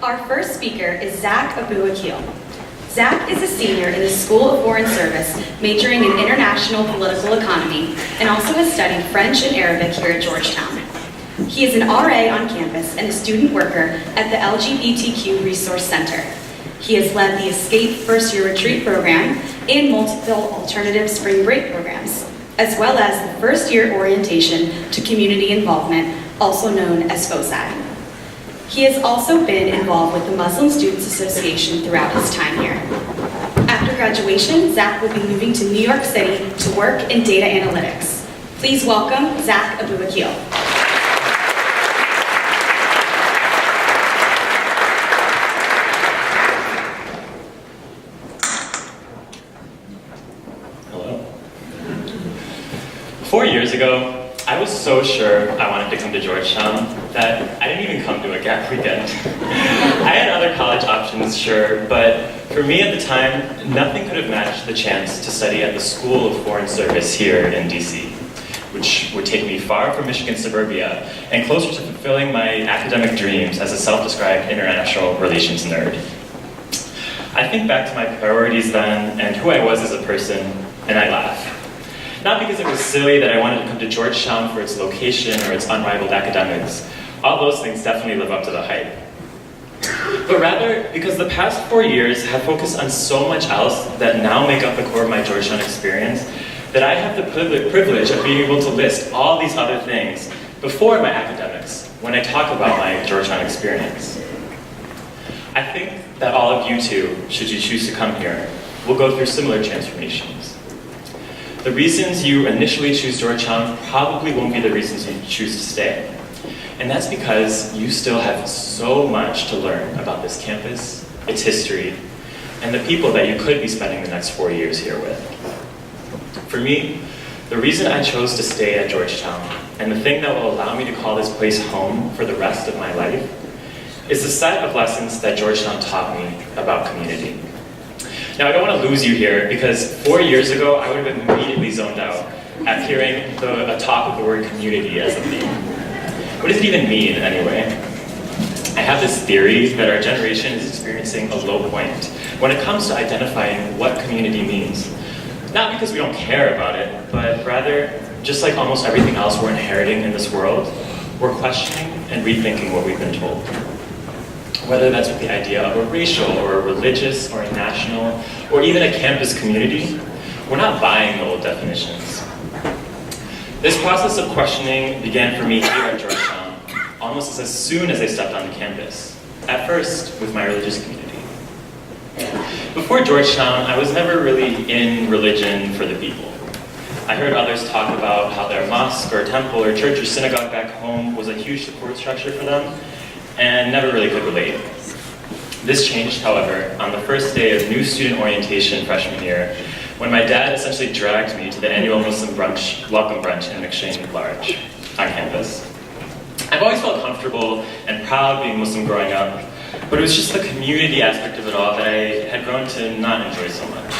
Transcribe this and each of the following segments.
Our first speaker is Zack Abu-Akeel. Zack is a senior in the School of Foreign Service, majoring in International Political Economy, and also has studied French and Arabic here at Georgetown. He is an RA on campus and a student worker at the LGBTQ Resource Center. He has led the Escape First Year Retreat program and multiple alternative spring break programs, as well as the first year orientation to community involvement, also known as FOCI. He has also been involved with the Muslim Students Association throughout his time here. After graduation, Zack will be moving to New York City to work in data analytics. Please welcome Zack Abu-Akeel. Hello. 4 years ago, I was so sure I wanted to come to Georgetown that I didn't even come to a gap weekend. I had other college options, sure, but for me at the time, nothing could have matched the chance to study at the School of Foreign Service here in DC, which would take me far from Michigan suburbia and closer to fulfilling my academic dreams as a self-described international relations nerd. I think back to my priorities then and who I was as a person, and I laugh. Not because it was silly that I wanted to come to Georgetown for its location or its unrivaled academics. All those things definitely live up to the hype. But rather because the past 4 years have focused on so much else that now make up the core of my Georgetown experience that I have the privilege of being able to list all these other things before my academics when I talk about my Georgetown experience. I think that all of you too, should you choose to come here, will go through similar transformations. The reasons you initially choose Georgetown probably won't be the reasons you choose to stay. And that's because you still have so much to learn about this campus, its history, and the people that you could be spending the next 4 years here with. For me, the reason I chose to stay at Georgetown, and the thing that will allow me to call this place home for the rest of my life, is the set of lessons that Georgetown taught me about community. Now, I don't want to lose you here, because 4 years ago, I would have immediately zoned out at hearing the talk of the word community as a theme. What does it even mean, anyway? I have this theory that our generation is experiencing a low point when it comes to identifying what community means. Not because we don't care about it, but rather, just like almost everything else we're inheriting in this world, we're questioning and rethinking what we've been told. Whether that's with the idea of a racial or a religious or a national or even a campus community, we're not buying the old definitions. This process of questioning began for me here at Georgetown almost as soon as I stepped onto campus, at first with my religious community. Before Georgetown, I was never really in religion for the people. I heard others talk about how their mosque or temple or church or synagogue back home was a huge support structure for them, and never really could relate. This changed, however, on the first day of new student orientation freshman year, when my dad essentially dragged me to the annual Muslim welcome brunch in McShane Large on campus. I've always felt comfortable and proud being Muslim growing up, but it was just the community aspect of it all that I had grown to not enjoy so much.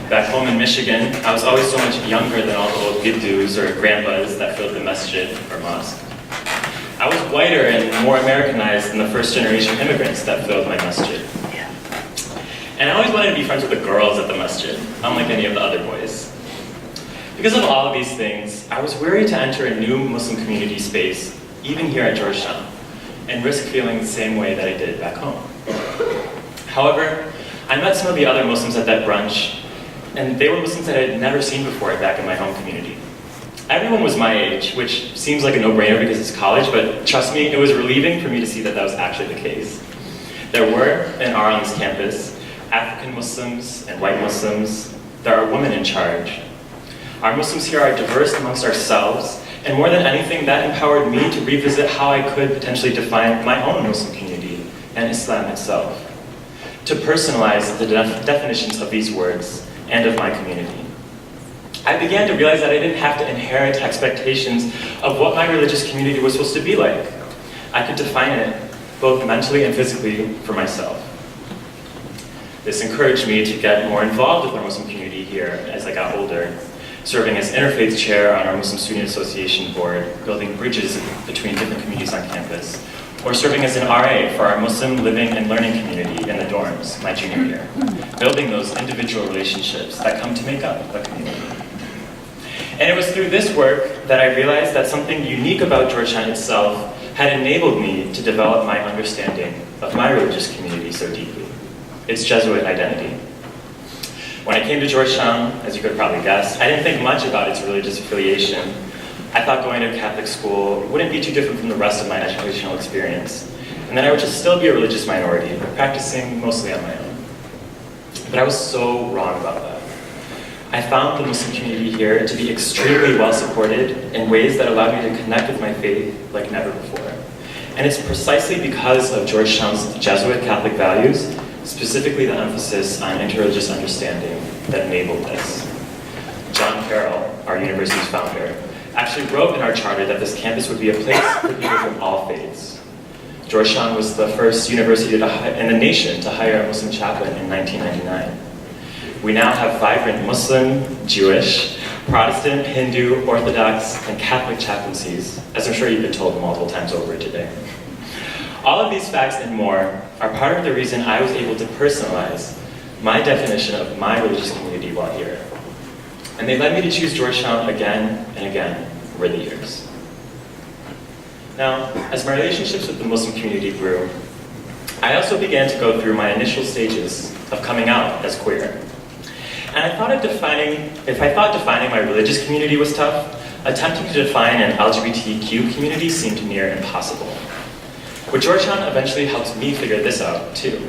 Back home in Michigan, I was always so much younger than all the old giddus or grandpas that filled the masjid or mosque. I was whiter and more Americanized than the first-generation immigrants that filled my masjid. And I always wanted to be friends with the girls at the masjid, unlike any of the other boys. Because of all of these things, I was wary to enter a new Muslim community space, even here at Georgetown, and risk feeling the same way that I did back home. However, I met some of the other Muslims at that brunch, and they were Muslims that I had never seen before back in my home community. Everyone was my age, which seems like a no-brainer because it's college, but trust me, it was relieving for me to see that that was actually the case. There were, and are on this campus, African Muslims and white Muslims. There are women in charge. Our Muslims here are diverse amongst ourselves, and more than anything, that empowered me to revisit how I could potentially define my own Muslim community and Islam itself, to personalize the definitions of these words and of my community. I began to realize that I didn't have to inherit expectations of what my religious community was supposed to be like. I could define it, both mentally and physically, for myself. This encouraged me to get more involved with our Muslim community here as I got older, serving as interfaith chair on our Muslim Student Association board, building bridges between different communities on campus, or serving as an RA for our Muslim living and learning community in the dorms my junior year, building those individual relationships that come to make up a community. And it was through this work that I realized that something unique about Georgetown itself had enabled me to develop my understanding of my religious community so deeply, its Jesuit identity. When I came to Georgetown, as you could probably guess, I didn't think much about its religious affiliation. I thought going to a Catholic school wouldn't be too different from the rest of my educational experience, and that I would just still be a religious minority, practicing mostly on my own. But I was so wrong about that. I found the Muslim community here to be extremely well supported in ways that allowed me to connect with my faith like never before. And it's precisely because of Georgetown's Jesuit Catholic values, specifically the emphasis on interreligious understanding, that enabled this. John Carroll, our university's founder, actually wrote in our charter that this campus would be a place for people from all faiths. Georgetown was the first university in the nation to hire a Muslim chaplain in 1999. We now have vibrant Muslim, Jewish, Protestant, Hindu, Orthodox, and Catholic chaplaincies, as I'm sure you've been told multiple times over today. All of these facts and more are part of the reason I was able to personalize my definition of my religious community while here. And they led me to choose Georgetown again and again over the years. Now, as my relationships with the Muslim community grew, I also began to go through my initial stages of coming out as queer. And if I thought defining my religious community was tough, attempting to define an LGBTQ community seemed near impossible. But Georgetown eventually helped me figure this out, too.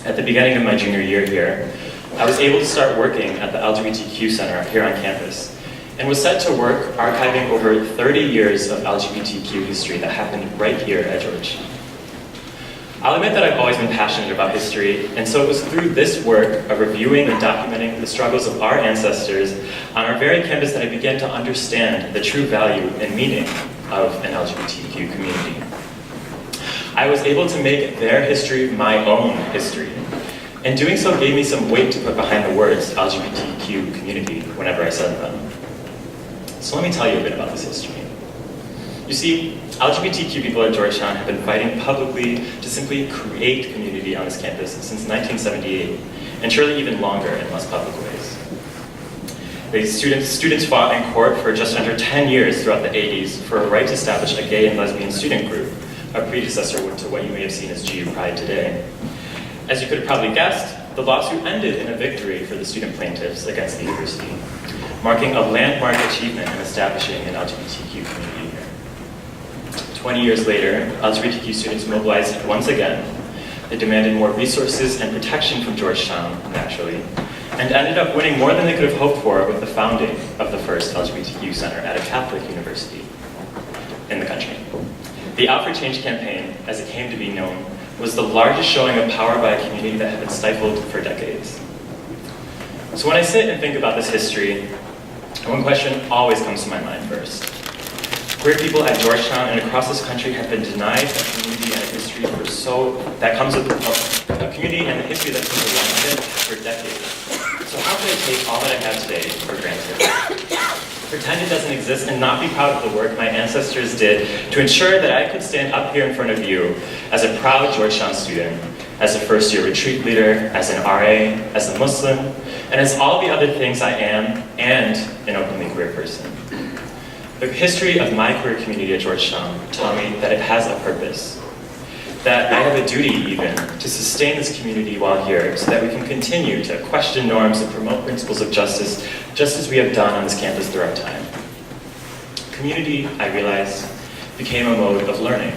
At the beginning of my junior year here, I was able to start working at the LGBTQ Center here on campus, and was set to work archiving over 30 years of LGBTQ history that happened right here at Georgetown. I'll admit that I've always been passionate about history, and so it was through this work of reviewing and documenting the struggles of our ancestors on our very campus that I began to understand the true value and meaning of an LGBTQ community. I was able to make their history my own history, and doing so gave me some weight to put behind the words LGBTQ community whenever I said them. So let me tell you a bit about this history. You see, LGBTQ people at Georgetown have been fighting publicly to simply create community on this campus since 1978, and surely even longer in less public ways. The students fought in court for just under 10 years throughout the 80s for a right to establish a gay and lesbian student group, a predecessor to what you may have seen as GU Pride today. As you could have probably guessed, the lawsuit ended in a victory for the student plaintiffs against the university, marking a landmark achievement in establishing an LGBTQ community here. 20 years later, LGBTQ students mobilized once again. They demanded more resources and protection from Georgetown, naturally, and ended up winning more than they could have hoped for with the founding of the first LGBTQ center at a Catholic university in the country. The Out for Change campaign, as it came to be known, was the largest showing of power by a community that had been stifled for decades. So when I sit and think about this history, one question always comes to my mind first. Queer people at Georgetown and across this country have been denied a community and a history that comes with a community and a history that comes along with it for decades. So how can I take all that I have today for granted? Pretend it doesn't exist and not be proud of the work my ancestors did to ensure that I could stand up here in front of you as a proud Georgetown student, as a first-year retreat leader, as an RA, as a Muslim, and as all the other things I am, and an openly queer person. The history of my queer community at Georgetown taught me that it has a purpose, that I have a duty even to sustain this community while here so that we can continue to question norms and promote principles of justice just as we have done on this campus throughout time. Community, I realized, became a mode of learning.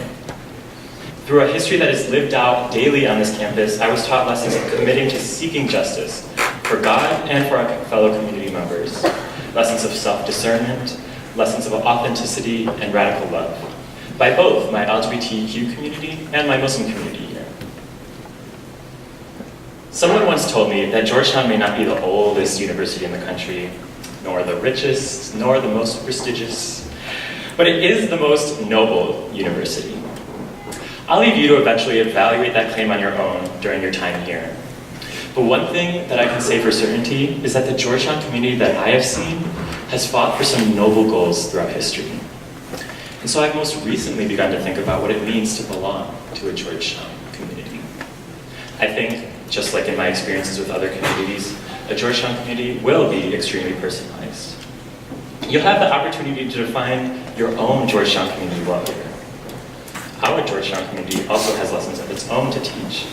Through a history that is lived out daily on this campus, I was taught lessons of committing to seeking justice for God and for our fellow community members, lessons of self-discernment, lessons of authenticity and radical love, by both my LGBTQ community and my Muslim community here. Someone once told me that Georgetown may not be the oldest university in the country, nor the richest, nor the most prestigious, but it is the most noble university. I'll leave you to eventually evaluate that claim on your own during your time here. But one thing that I can say for certainty is that the Georgetown community that I have seen has fought for some noble goals throughout history. And so I've most recently begun to think about what it means to belong to a Georgetown community. I think, just like in my experiences with other communities, a Georgetown community will be extremely personalized. You'll have the opportunity to define your own Georgetown community while here. Our Georgetown community also has lessons of its own to teach,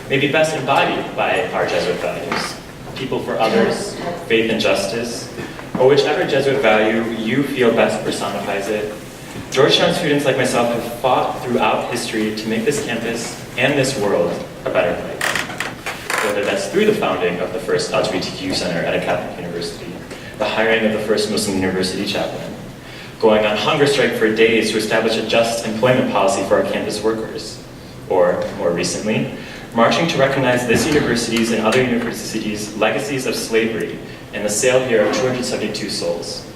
maybe best embodied by our Jesuit values: people for others, faith and justice, or whichever Jesuit value you feel best personifies it. Georgetown students like myself have fought throughout history to make this campus and this world a better place. Whether that's through the founding of the first LGBTQ Center at a Catholic university, the hiring of the first Muslim university chaplain, going on hunger strike for days to establish a just employment policy for our campus workers, or, more recently, marching to recognize this university's and other universities' legacies of slavery and the sale here of 272 souls.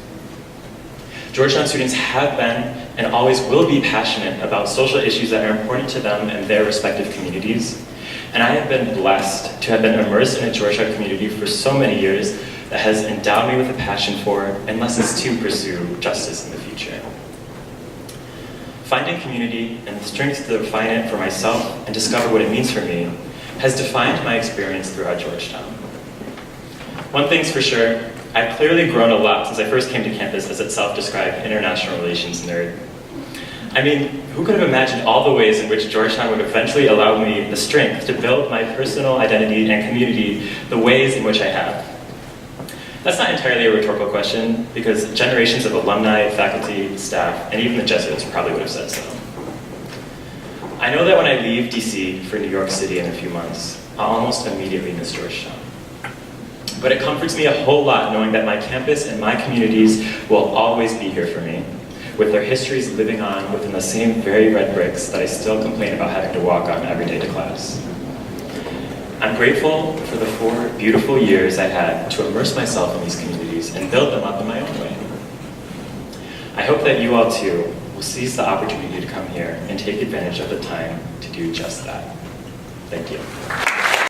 Georgetown students have been and always will be passionate about social issues that are important to them and their respective communities. And I have been blessed to have been immersed in a Georgetown community for so many years that has endowed me with a passion for and lessons to pursue justice in the future. Finding community and the strength to define it for myself and discover what it means for me has defined my experience throughout Georgetown. One thing's for sure, I've clearly grown a lot since I first came to campus as a self-described international relations nerd. I mean, who could have imagined all the ways in which Georgetown would eventually allow me the strength to build my personal identity and community the ways in which I have? That's not entirely a rhetorical question, because generations of alumni, faculty, staff, and even the Jesuits probably would have said so. I know that when I leave DC for New York City in a few months, I'll almost immediately miss Georgetown. But it comforts me a whole lot knowing that my campus and my communities will always be here for me, with their histories living on within the same very red bricks that I still complain about having to walk on every day to class. I'm grateful for the 4 beautiful years I had to immerse myself in these communities and build them up in my own way. I hope that you all too will seize the opportunity to come here and take advantage of the time to do just that. Thank you.